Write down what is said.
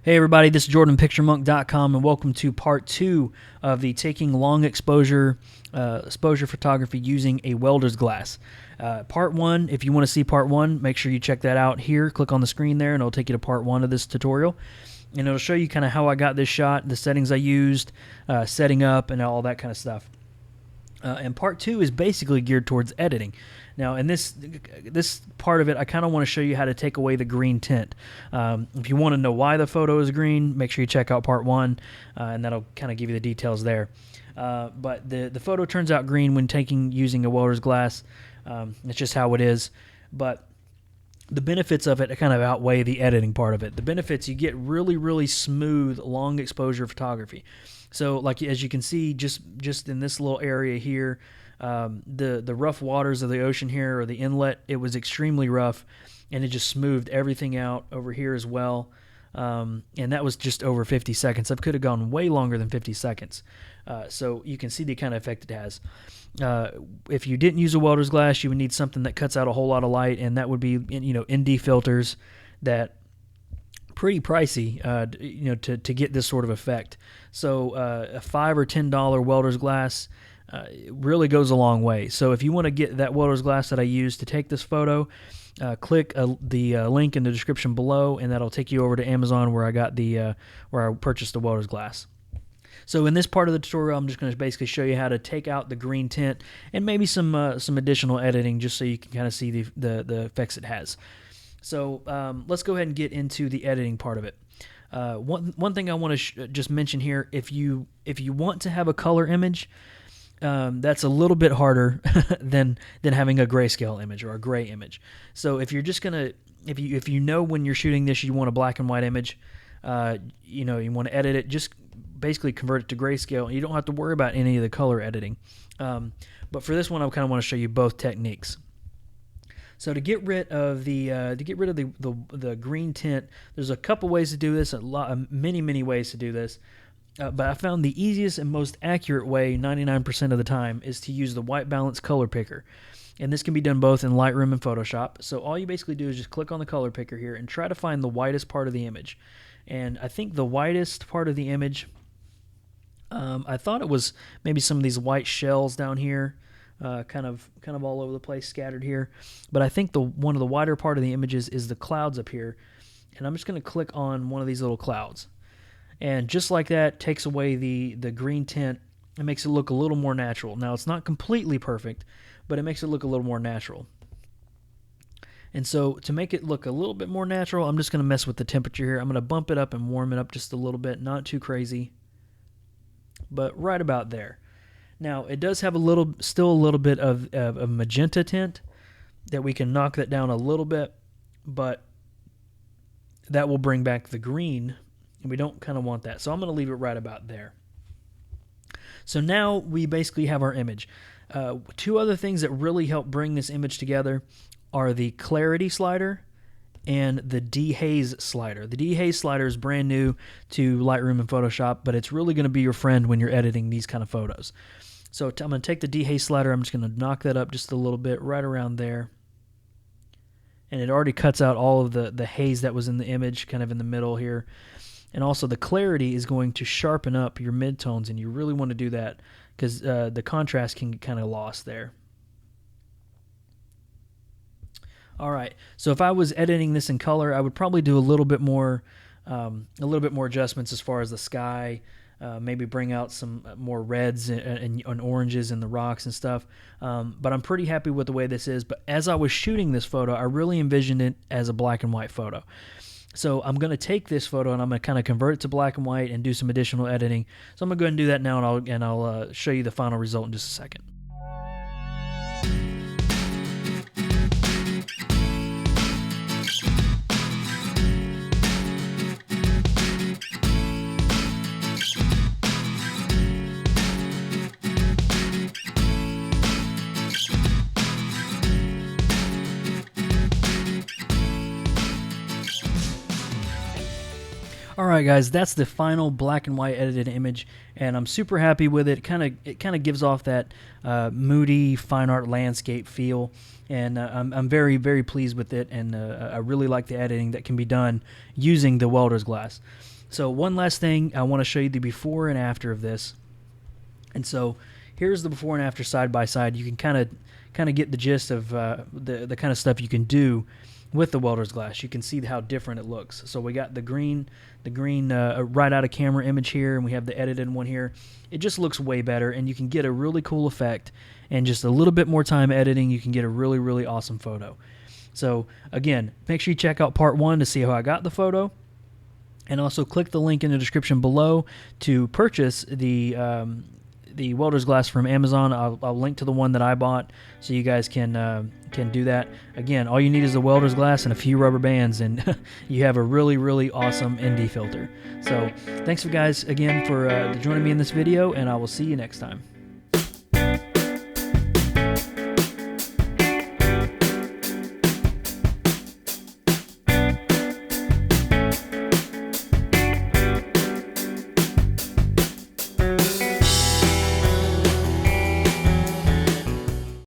Hey everybody, this is Jordan, PictureMonk.com, and welcome to part 2 of the taking long exposure photography using a welder's glass. Part 1, if you want to see part 1, make sure you check that out here. Click on the screen there and it'll take you to part 1 of this tutorial. And it'll show you kind of how I got this shot, the settings I used, setting up, and all that kind of stuff. And part 2 is basically geared towards editing. Now, in this part of it, I kind of want to show you how to take away the green tint. If you want to know why the photo is green, make sure you check out part 1, and that'll kind of give you the details there. But the photo turns out green when using a welder's glass. It's just how it is. But the benefits of it kind of outweigh the editing part of it. The benefits, you get really, really smooth, long exposure photography. So, like as you can see, just in this little area here, the rough waters of the ocean here, or the inlet, it was extremely rough, and it just smoothed everything out over here as well. And that was just over 50 seconds. I could have gone way longer than 50 seconds. So you can see the kind of effect it has. If you didn't use a welder's glass, you would need something that cuts out a whole lot of light, and that would be ND filters that pretty pricey to get this sort of effect. So a $5 or $10 welder's glass really goes a long way. So if you want to get that welder's glass that I used to take this photo, click the link in the description below, and that'll take you over to Amazon where I got where I purchased the welder's glass. So in this part of the tutorial, I'm just going to basically show you how to take out the green tint and maybe some additional editing, just so you can kind of see the effects it has. So let's go ahead and get into the editing part of it. One thing I want to just mention here: if you want to have a color image, that's a little bit harder than having a grayscale image or a gray image. So if you're just gonna, if you know when you're shooting this you want a black and white image, you want to edit it, just basically convert it to grayscale, and you don't have to worry about any of the color editing. But for this one, I kind of want to show you both techniques. So to get rid of the green tint, there's a couple ways to do this, many ways to do this. But I found the easiest and most accurate way 99% of the time is to use the white balance color picker. And this can be done both in Lightroom and Photoshop. So all you basically do is just click on the color picker here and try to find the whitest part of the image. And I think the whitest part of the image, I thought it was maybe some of these white shells down here, kind of all over the place, scattered here. But I think one of the whiter part of the images is the clouds up here. And I'm just going to click on one of these little clouds. And just like that, takes away the green tint. It makes it look a little more natural. Now, it's not completely perfect, but it makes it look a little more natural. And so to make it look a little bit more natural, I'm just going to mess with the temperature here. I'm going to bump it up and warm it up just a little bit, not too crazy, but right about there. Now, it does have still a little bit of a magenta tint that we can knock that down a little bit, but that will bring back the green, and we don't kind of want that. So I'm going to leave it right about there. So now we basically have our image. Two other things that really help bring this image together are the clarity slider and the dehaze slider. The dehaze slider is brand new to Lightroom and Photoshop, but it's really going to be your friend when you're editing these kind of photos. So I'm going to take the dehaze slider, I'm just going to knock that up just a little bit, right around there. And it already cuts out all of the haze that was in the image, kind of in the middle here. And also the clarity is going to sharpen up your midtones, and you really want to do that because the contrast can get kind of lost there. All right, so if I was editing this in color, I would probably do a little bit more adjustments as far as the sky, maybe bring out some more reds and oranges in the rocks and stuff. But I'm pretty happy with the way this is. But as I was shooting this photo, I really envisioned it as a black and white photo. So I'm going to take this photo and I'm going to kind of convert it to black and white and do some additional editing. So I'm going to go ahead and do that now, and I'll show you the final result in just a second. Alright guys, that's the final black and white edited image, and I'm super happy with it. It kind of gives off that moody fine art landscape feel, and I'm very, very pleased with it, and I really like the editing that can be done using the welder's glass. So one last thing, I want to show you the before and after of this. And so here's the before and after side by side. You can kind of get the gist of the kind of stuff you can do with the welder's glass. You can see how different it looks. So we got the green right out of camera image here, and we have the edited one here. It just looks way better, and you can get a really cool effect. And just a little bit more time editing, you can get a really, really awesome photo. So again, make sure you check out part 1 to see how I got the photo. And also click the link in the description below to purchase the welder's glass from Amazon. I'll link to the one that I bought so you guys can do that. Again, all you need is the welder's glass and a few rubber bands, and you have a really, really awesome ND filter. So thanks, guys, again for joining me in this video, and I will see you next time.